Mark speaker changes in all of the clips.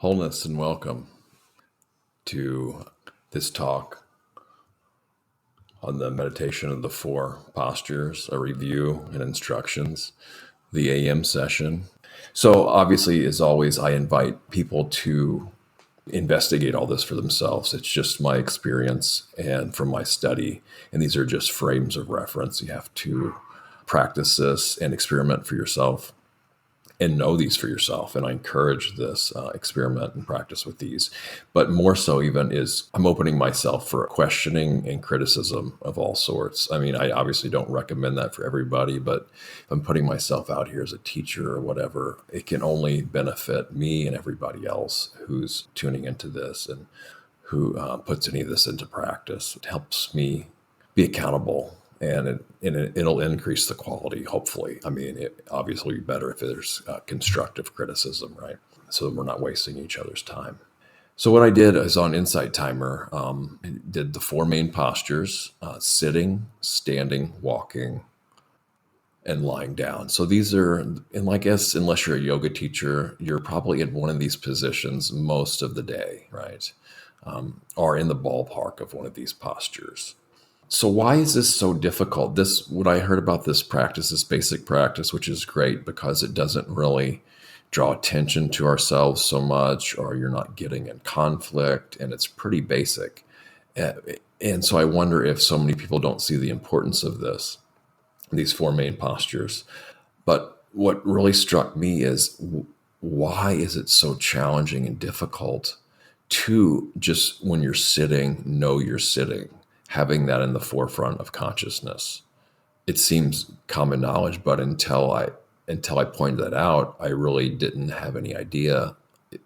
Speaker 1: Wholeness and welcome to this talk on the meditation of the four postures, a review and instructions, the AM session. So obviously, as always, I invite people to investigate all this for themselves. It's just my experience and from my study, and these are just frames of reference. You have to practice this and experiment for yourself and know these for yourself. And I encourage this experiment and practice with these. But more so even is I'm opening myself for questioning and criticism of all sorts. I mean, I obviously don't recommend that for everybody, but if I'm putting myself out here as a teacher or whatever, it can only benefit me and everybody else who's tuning into this and who puts any of this into practice. It helps me be accountable, and it'll increase the quality, hopefully. I mean, it obviously be better if there's constructive criticism, right? So that we're not wasting each other's time. So what I did is on Insight Timer, did the four main postures, sitting, standing, walking, and lying down. So these are, and I guess unless you're a yoga teacher, you're probably in one of these positions most of the day, right? Or in the ballpark of one of these postures. So why is this so difficult? What I heard about this practice, this basic practice, which is great because it doesn't really draw attention to ourselves so much, or you're not getting in conflict, and it's pretty basic. And so I wonder if so many people don't see the importance of these four main postures. But what really struck me is why is it so challenging and difficult to just when you're sitting, know you're sitting, having that in the forefront of consciousness. It seems common knowledge, but until I pointed that out, I really didn't have any idea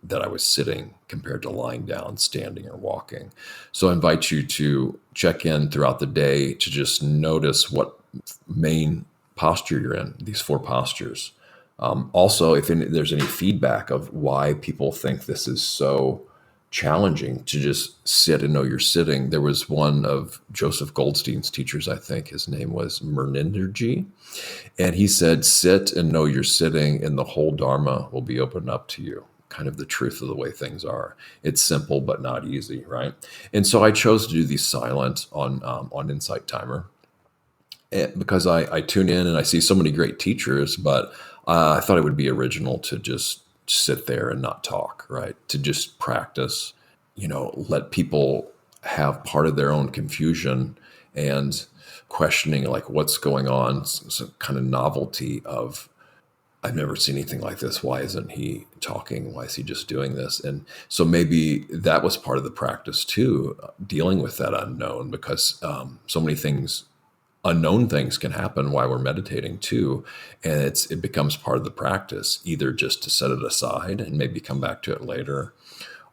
Speaker 1: that I was sitting compared to lying down, standing, or walking. So I invite you to check in throughout the day to just notice what main posture you're in, these four postures. Also, if there's any feedback of why people think this is so challenging to just sit and know you're sitting. There was one of Joseph Goldstein's teachers, I think his name was Murninderji, and he said, sit and know you're sitting and the whole Dharma will be opened up to you. Kind of the truth of the way things are. It's simple, but not easy, right? And so I chose to do these silent on Insight Timer because I tune in and I see so many great teachers, but I thought it would be original to just sit there and not talk, right? To just practice, let people have part of their own confusion and questioning like what's going on, some kind of novelty of, I've never seen anything like this. Why isn't he talking? Why is he just doing this? And so maybe that was part of the practice too, dealing with that unknown, because so many unknown things can happen while we're meditating too. And it becomes part of the practice, either just to set it aside and maybe come back to it later,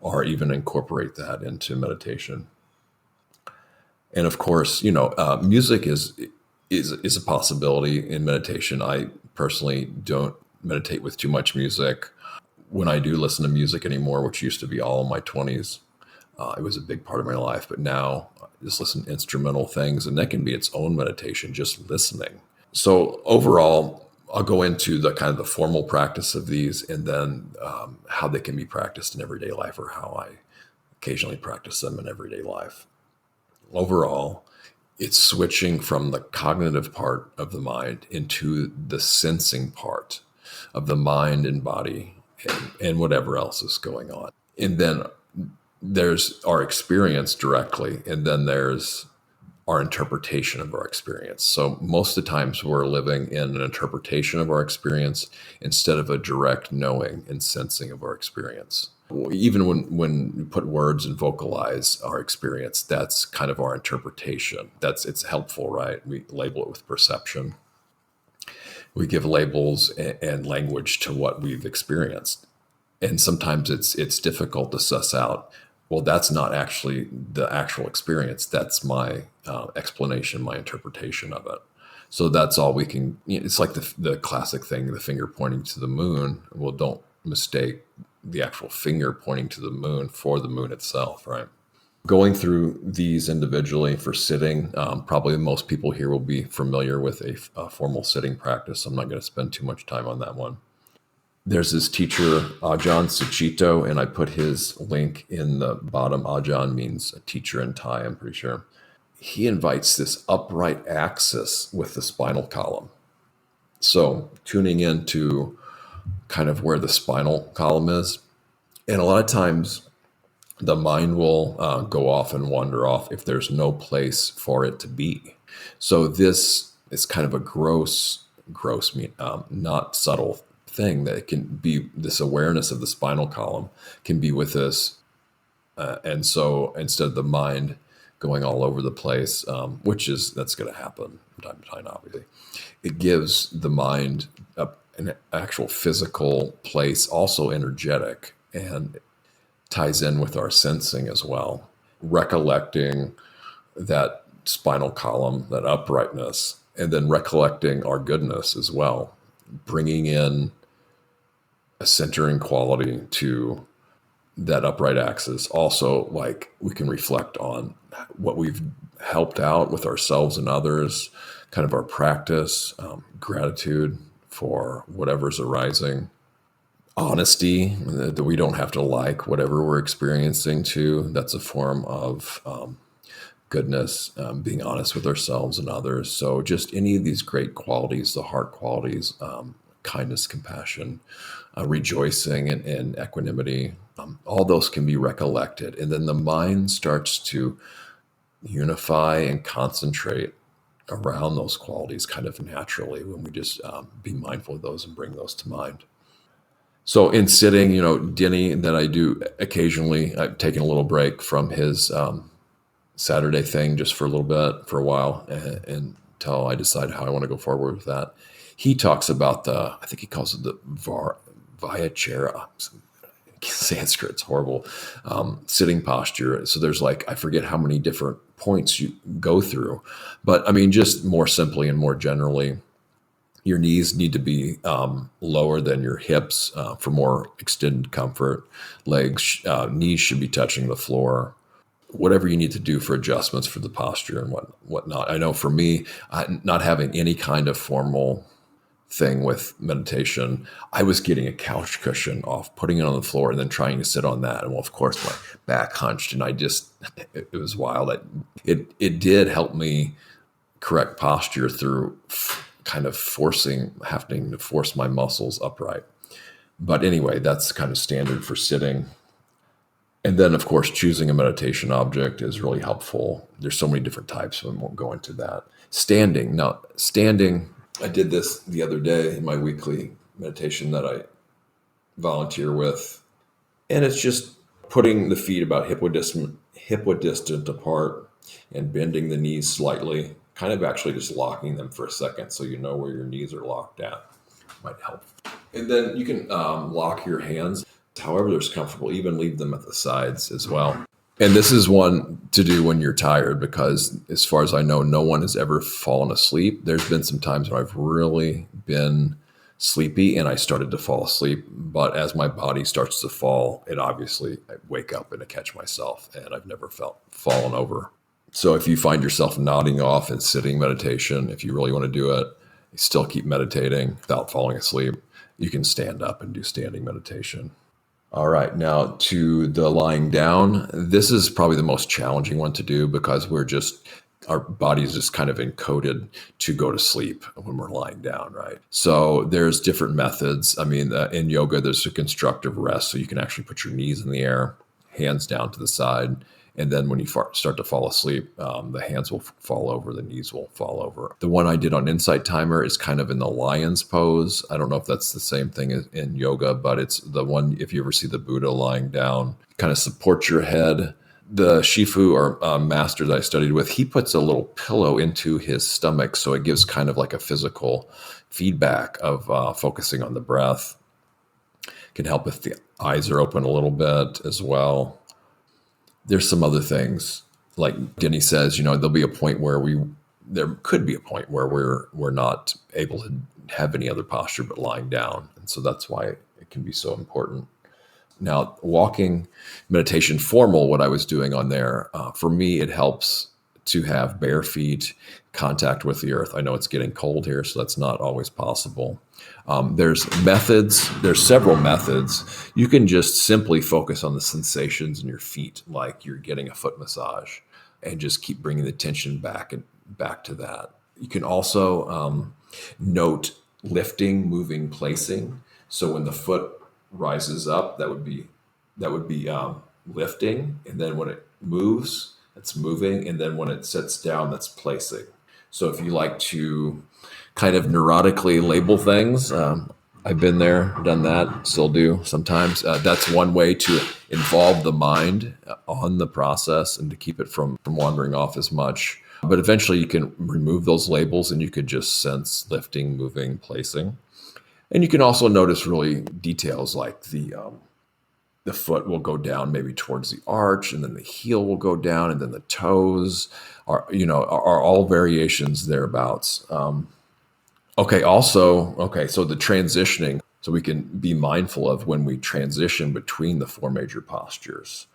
Speaker 1: or even incorporate that into meditation. And of course, music is a possibility in meditation. I personally don't meditate with too much music. When I do listen to music anymore, which used to be all in my 20s, it was a big part of my life, but now I just listen to instrumental things, and that can be its own meditation, just listening. So overall, I'll go into the kind of the formal practice of these, and then how they can be practiced in everyday life, or how I occasionally practice them in everyday life. Overall, it's switching from the cognitive part of the mind into the sensing part of the mind and body and whatever else is going on. And then there's our experience directly, and then there's our interpretation of our experience. So most of the times we're living in an interpretation of our experience instead of a direct knowing and sensing of our experience. Even when we put words and vocalize our experience, that's kind of our interpretation. It's helpful, right? We label it with perception. We give labels and language to what we've experienced. And sometimes it's difficult to suss out, well, that's not actually the actual experience. That's my explanation, my interpretation of it. So that's all we can, it's like the classic thing, the finger pointing to the moon. Well, don't mistake the actual finger pointing to the moon for the moon itself, right? Going through these individually for sitting, probably most people here will be familiar with a formal sitting practice. I'm not going to spend too much time on that one. There's this teacher, Ajahn Sucitto, and I put his link in the bottom. Ajahn means a teacher in Thai, I'm pretty sure. He invites this upright axis with the spinal column. So tuning into kind of where the spinal column is. And a lot of times the mind will go off and wander off if there's no place for it to be. So this is kind of a gross, not subtle thing that it can be. This awareness of the spinal column can be with us. And so instead of the mind going all over the place, that's going to happen from time to time, obviously, it gives the mind an actual physical place, also energetic, and ties in with our sensing as well. Recollecting that spinal column, that uprightness, and then recollecting our goodness as well, bringing in a centering quality to that upright axis. Also, like, we can reflect on what we've helped out with ourselves and others, kind of our practice, gratitude for whatever's arising, honesty, that we don't have to like whatever we're experiencing too. That's a form of goodness, being honest with ourselves and others. So just any of these great qualities, the heart qualities, kindness, compassion, rejoicing, and equanimity, all those can be recollected. And then the mind starts to unify and concentrate around those qualities kind of naturally when we just be mindful of those and bring those to mind. So in sitting, Denny, that I do occasionally, I've taken a little break from his Saturday thing just for a little bit, for a while, until I decide how I want to go forward with that. He talks about I think he calls it the Vyachara. Sanskrit, it's horrible, sitting posture. So there's I forget how many different points you go through. But I mean, just more simply and more generally, your knees need to be lower than your hips for more extended comfort. Knees should be touching the floor. Whatever you need to do for adjustments for the posture and whatnot. I know for me, not having any kind of formal thing with meditation, I was getting a couch cushion off, putting it on the floor, and then trying to sit on that. And well, of course, my back hunched, and it was wild. It did help me correct posture through kind of having to force my muscles upright. But anyway, that's kind of standard for sitting. And then, of course, choosing a meditation object is really helpful. There's so many different types, so I won't go into that. Standing, I did this the other day in my weekly meditation that I volunteer with. And it's just putting the feet about hip distant apart and bending the knees slightly, kind of actually just locking them for a second so you know where your knees are locked at. Might help. And then you can lock your hands however there's comfortable, even leave them at the sides as well. And this is one to do when you're tired, because as far as I know, no one has ever fallen asleep. There's been some times when I've really been sleepy and I started to fall asleep. But as my body starts to fall, I wake up and I catch myself, and I've never fallen over. So if you find yourself nodding off in sitting meditation, if you really want to do it, you still keep meditating without falling asleep, you can stand up and do standing meditation. All right, now to the lying down. This is probably the most challenging one to do because our body is just kind of encoded to go to sleep when we're lying down, right? So there's different methods. I mean, in yoga, there's a constructive rest, so you can actually put your knees in the air, hands down to the side. And then when you start to fall asleep, the hands will fall over, the knees will fall over. The one I did on Insight Timer is kind of in the lion's pose. I don't know if that's the same thing as in yoga, but it's the one, if you ever see the Buddha lying down, kind of support your head. The Shifu or master that I studied with, he puts a little pillow into his stomach, so it gives kind of like a physical feedback of focusing on the breath. Can help if the eyes are open a little bit as well. There's some other things, like Denny says, there could be a point where we're not able to have any other posture but lying down. And so that's why it can be so important. Now, walking meditation formal, what I was doing on there, for me, it helps to have bare feet, contact with the earth. I know it's getting cold here, so that's not always possible. There's several methods. You can just simply focus on the sensations in your feet, like you're getting a foot massage, and just keep bringing the tension back to that. You can also note lifting, moving, placing. So when the foot rises up, that would be lifting, and then when it moves, it's moving, and then when it sits down, that's placing. So if you like to kind of neurotically label things, I've been there, done that, still do sometimes. That's one way to involve the mind on the process and to keep it from wandering off as much. But eventually you can remove those labels and you could just sense lifting, moving, placing. And you can also notice really details like the foot will go down maybe towards the arch, and then the heel will go down, and then the toes are all variations thereabouts. So the transitioning, so we can be mindful of when we transition between the four major postures.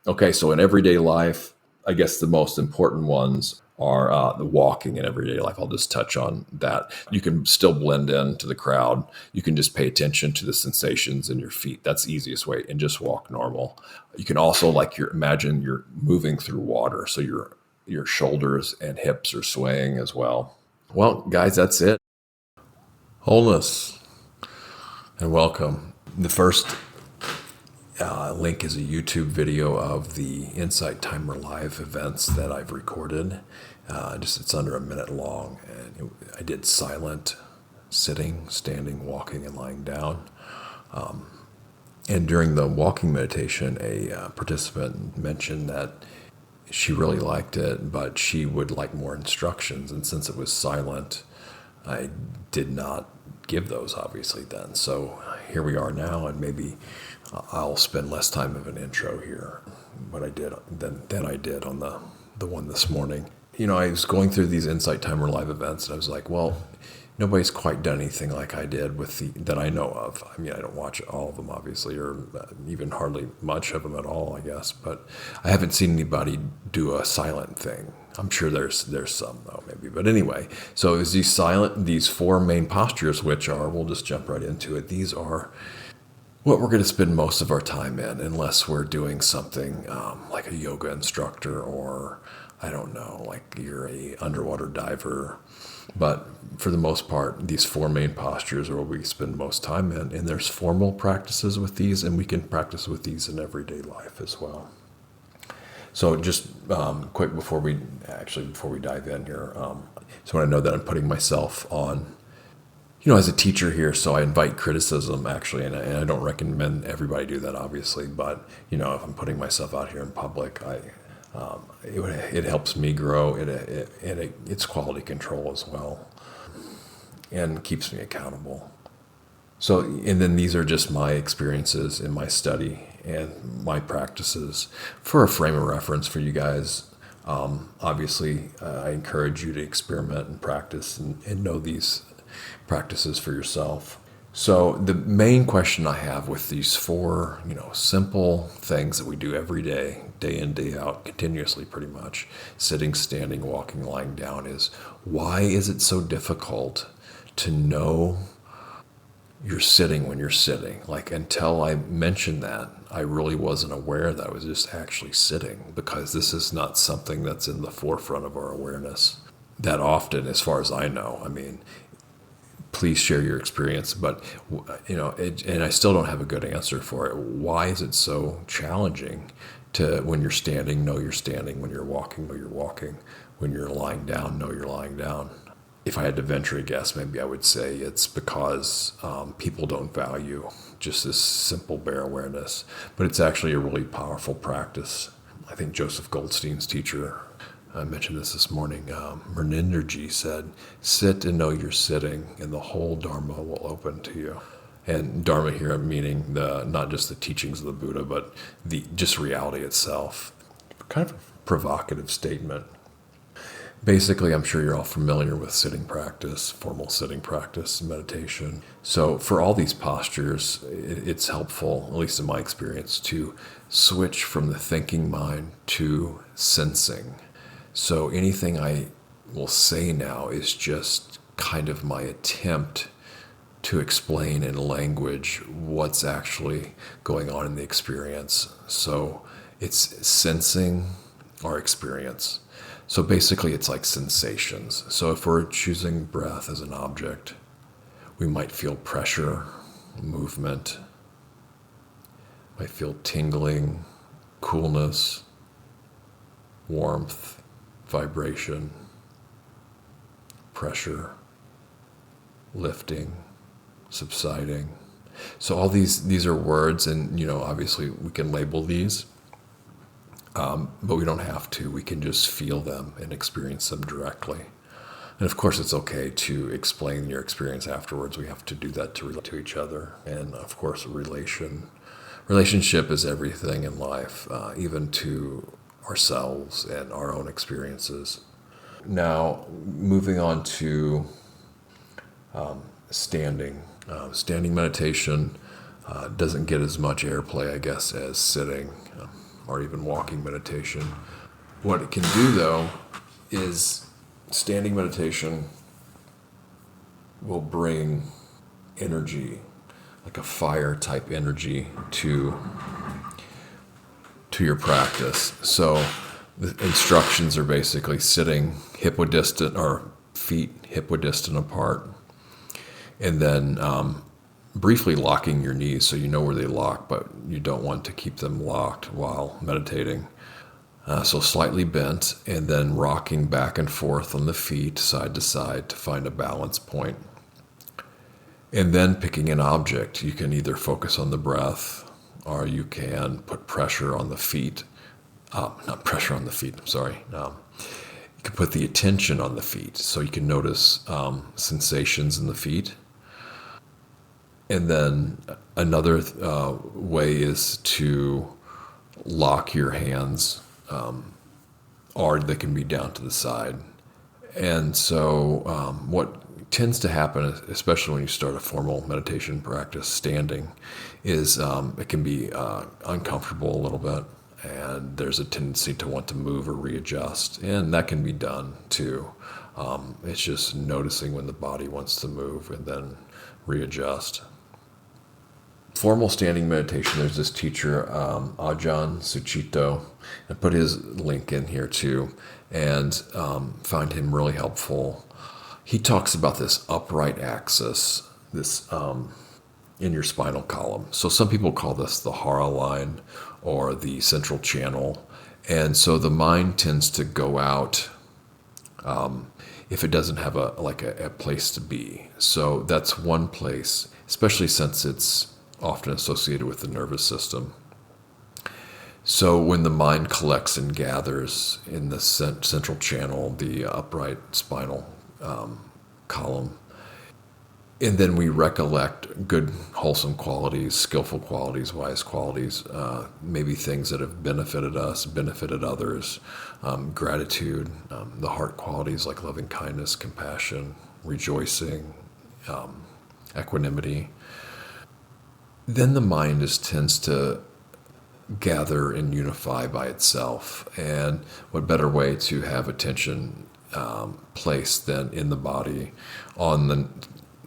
Speaker 1: Okay, so in everyday life, I guess the most important ones are the walking in everyday life. I'll just touch on that. You can still blend into the crowd. You can just pay attention to the sensations in your feet. That's the easiest way, and just walk normal. You can also imagine you're moving through water, so your shoulders and hips are swaying as well. Well, guys, that's it. Wholeness and welcome. The first link is a YouTube video of the Insight Timer Live events that I've recorded. It's under a minute long, and I did silent sitting, standing, walking, and lying down. And during the walking meditation, a participant mentioned that she really liked it, but she would like more instructions. And since it was silent, I did not give those, obviously, then. So here we are now, and maybe I'll spend less time of an intro here, what I did than I did on the one this morning. I was going through these Insight Timer Live events, and I was like, well, nobody's quite done anything like I did that I know of. I mean, I don't watch all of them, obviously, or even hardly much of them at all, I guess. But I haven't seen anybody do a silent thing. I'm sure there's some, though, maybe. But anyway, so it was these four main postures, which are, we'll just jump right into it. These are what we're going to spend most of our time in, unless we're doing something like a yoga instructor, or I don't know, like you're a underwater diver. But for the most part, these four main postures are what we spend most time in. And there's formal practices with these, and we can practice with these in everyday life as well. So just quick before we dive in here, just want to know that I'm putting myself on, as a teacher here, so I invite criticism, actually, and I don't recommend everybody do that, obviously, but, if I'm putting myself out here in public, it helps me grow, it's quality control as well, and keeps me accountable. So, and then these are just my experiences in my study and my practices for a frame of reference for you guys. Obviously, I encourage you to experiment and practice and know these practices for yourself. So the main question I have with these four, simple things that we do every day, day in, day out, continuously pretty much, sitting, standing, walking, lying down, is why is it so difficult to know you're sitting when you're sitting? Like, until I mentioned that, I really wasn't aware that I was just actually sitting, because this is not something that's in the forefront of our awareness that often, as far as I know. I mean, please share your experience, but, and I still don't have a good answer for it. Why is it so challenging to, when you're standing, know you're standing, when you're walking, know you're walking, when you're lying down, know you're lying down? If I had to venture a guess, maybe I would say it's because people don't value just this simple bare awareness, but it's actually a really powerful practice. I think Joseph Goldstein's teacher, I mentioned this morning, Mrinendraji said, sit and know you're sitting, and the whole Dharma will open to you. And Dharma here meaning not just the teachings of the Buddha, but just reality itself. Kind of a provocative statement. Basically, I'm sure you're all familiar with sitting practice, formal sitting practice, meditation. So for all these postures, it's helpful, at least in my experience, to switch from the thinking mind to sensing. So anything I will say now is just kind of my attempt to explain in language what's actually going on in the experience. So it's sensing our experience. So basically it's like sensations. So if we're choosing breath as an object, we might feel pressure, movement, might feel tingling, coolness, warmth, vibration, pressure, lifting, subsiding. So all these are words, and obviously we can label these, but we don't have to. We can just feel them and experience them directly. And of course, it's okay to explain your experience afterwards. We have to do that to relate to each other. And of course, relationship is everything in life, even to ourselves and our own experiences. Now, moving on to standing. Standing meditation doesn't get as much airplay, I guess, as sitting or even walking meditation. What it can do, though, is standing meditation will bring energy, like a fire type energy to your practice. So the instructions are basically sitting hip-widistant or feet hip-widistant apart, and then briefly locking your knees so you know where they lock, but you don't want to keep them locked while meditating. So slightly bent, and then rocking back and forth on the feet, side to side, to find a balance point. And then picking an object. You can either focus on the breath, or you can put pressure on the feet. Not pressure on the feet, I'm sorry. You can put the attention on the feet, so you can notice sensations in the feet. And then another way is to lock your hands, or they can be down to the side. And so what tends to happen, especially when you start a formal meditation practice standing, is it can be uncomfortable a little bit, and there's a tendency to want to move or readjust, and that can be done too. It's just noticing when the body wants to move and then readjust. Formal standing meditation, there's this teacher, Ajahn Sucitto. I put his link in here too, and find him really helpful. He talks about this upright axis, this in your spinal column. So some people call this the hara line or the central channel. And so the mind tends to go out if it doesn't have a place to be. So that's one place, especially since it's often associated with the nervous system. So when the mind collects and gathers in the central channel, the upright spinal column, and then we recollect good, wholesome qualities, skillful qualities, wise qualities, maybe things that have benefited us, benefited others, gratitude, the heart qualities like loving kindness, compassion, rejoicing, equanimity. Then the mind tends to gather and unify by itself. And what better way to have attention placed than in the body, on the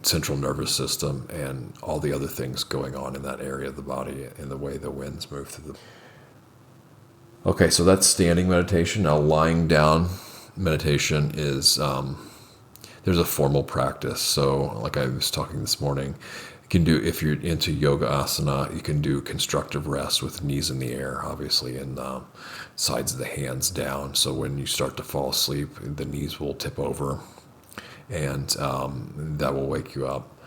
Speaker 1: central nervous system, and all the other things going on in that area of the body, and the way the winds move through the... Okay, so that's standing meditation. Now lying down meditation is, there's a formal practice. So like I was talking this morning, you can do, if you're into yoga asana, you can do constructive rest with knees in the air, obviously, and sides of the hands down. So when you start to fall asleep, the knees will tip over, and that will wake you up.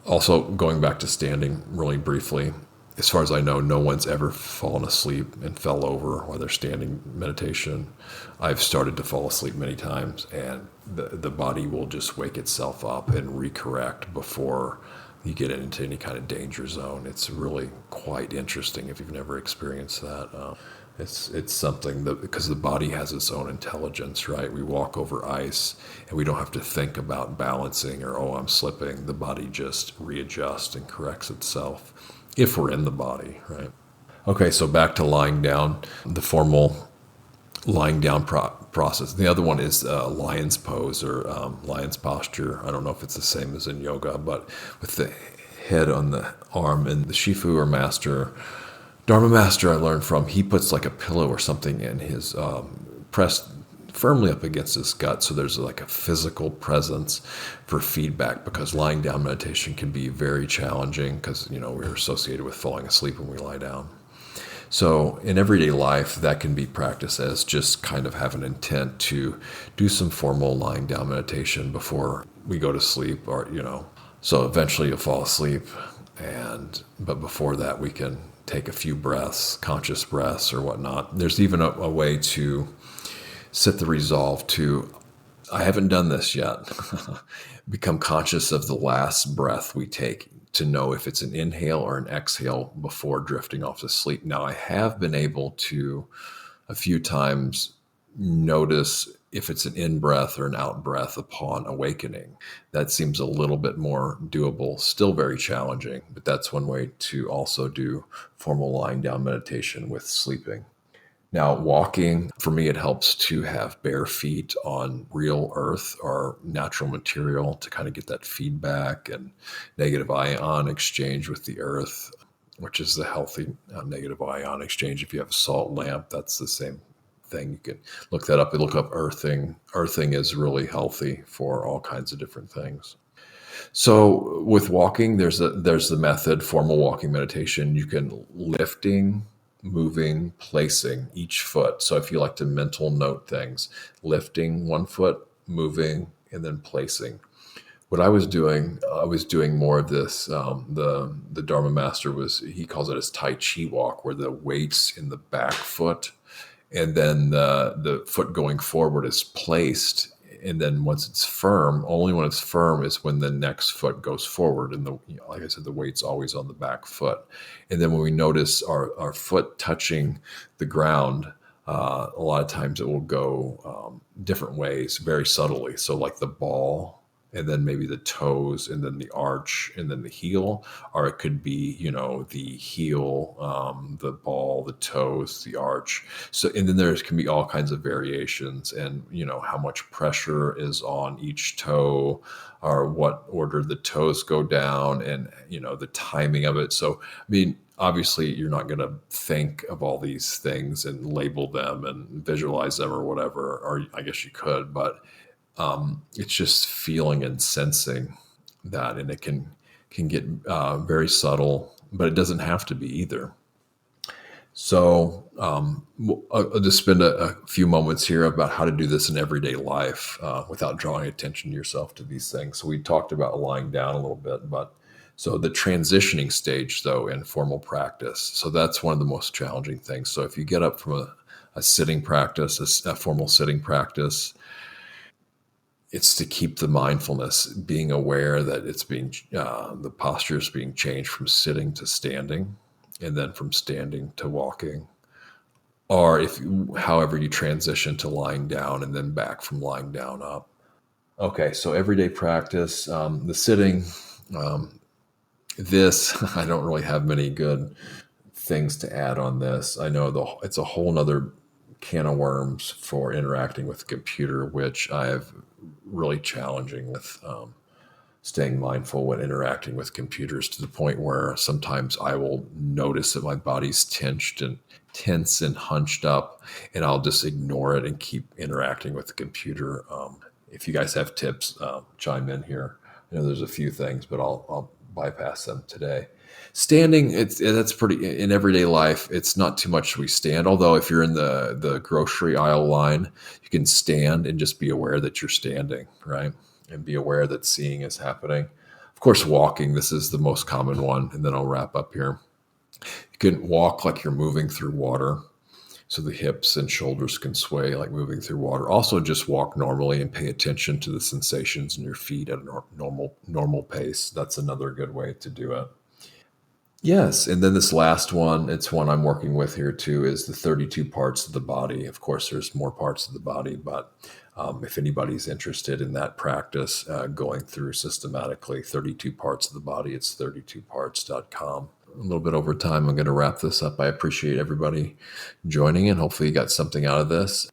Speaker 1: Also, going back to standing really briefly, as far as I know, no one's ever fallen asleep and fell over while they're standing meditation. I've started to fall asleep many times, and the body will just wake itself up and recorrect before you get into any kind of danger zone. It's really quite interesting if you've never experienced that. It's something that, because the body has its own intelligence, right? We walk over ice and we don't have to think about balancing or, oh, I'm slipping. The body just readjusts and corrects itself if we're in the body, right? Okay, so back to lying down. The formal lying down process. The other one is lion's pose or lion's posture. I don't know if it's the same as in yoga, but with the head on the arm. And the Shifu or master, Dharma master I learned from, he puts like a pillow or something in his pressed firmly up against his gut. So there's like a physical presence for feedback, because lying down meditation can be very challenging because, we're associated with falling asleep when we lie down. So in everyday life, that can be practiced as just kind of have an intent to do some formal lying down meditation before we go to sleep, or, so eventually you'll fall asleep. But before that, we can take a few breaths, conscious breaths or whatnot. There's even a way to set the resolve to, I haven't done this yet, become conscious of the last breath we take to know if it's an inhale or an exhale before drifting off to sleep. Now, I have been able to a few times notice if it's an in-breath or an out-breath upon awakening. That seems a little bit more doable, still very challenging, but that's one way to also do formal lying down meditation with sleeping. Now, walking, for me, it helps to have bare feet on real earth or natural material to kind of get that feedback and negative ion exchange with the earth, which is the healthy negative ion exchange. If you have a salt lamp, that's the same thing. You can look that up. You look up earthing. Earthing is really healthy for all kinds of different things. So with walking, there's the method, formal walking meditation. You can lifting, moving, placing each foot. So if you like to mental note things, lifting one foot, moving, and then placing. What I was doing more of this. The Dharma master he calls it his Tai Chi walk, where the weight's in the back foot, and then the foot going forward is placed. And then once it's firm, only when it's firm is when the next foot goes forward. And like I said, the weight's always on the back foot. And then when we notice our foot touching the ground, a lot of times it will go different ways, very subtly. So like the ball, and then maybe the toes, and then the arch, and then the heel, or it could be, the heel, the ball, the toes, the arch. So, and then there can be all kinds of variations, and, how much pressure is on each toe, or what order the toes go down, and, the timing of it. So, I mean, obviously you're not going to think of all these things and label them and visualize them or whatever, or I guess you could, but it's just feeling and sensing that, and it can get very subtle, but it doesn't have to be either. So I'll just spend a few moments here about how to do this in everyday life without drawing attention to yourself to these things. So we talked about lying down a little bit, but so the transitioning stage, though, in formal practice. So that's one of the most challenging things. So if you get up from a sitting practice, a formal sitting practice, it's to keep the mindfulness, being aware that it's the posture is being changed from sitting to standing, and then from standing to walking, or however you transition to lying down, and then back from lying down up. Okay, so everyday practice, the sitting. I don't really have many good things to add on this. I know it's a whole nother can of worms for interacting with the computer, which I have really challenging with staying mindful when interacting with computers, to the point where sometimes I will notice that my body's tense and hunched up, and I'll just ignore it and keep interacting with the computer. If you guys have tips, chime in here. I know there's a few things, but I'll bypass them today. Standing, that's pretty in everyday life. It's not too much we stand. Although if you're in the grocery aisle line, you can stand and just be aware that you're standing, right? And be aware that seeing is happening. Of course, walking, this is the most common one, and then I'll wrap up here. You can walk like you're moving through water. So the hips and shoulders can sway like moving through water. Also, just walk normally and pay attention to the sensations in your feet at a normal pace. That's another good way to do it. Yes, and then this last one, it's one I'm working with here too, is the 32 parts of the body. Of course, there's more parts of the body, but if anybody's interested in that practice, going through systematically 32 parts of the body, it's 32parts.com. A little bit over time, I'm going to wrap this up. I appreciate everybody joining, and hopefully you got something out of this.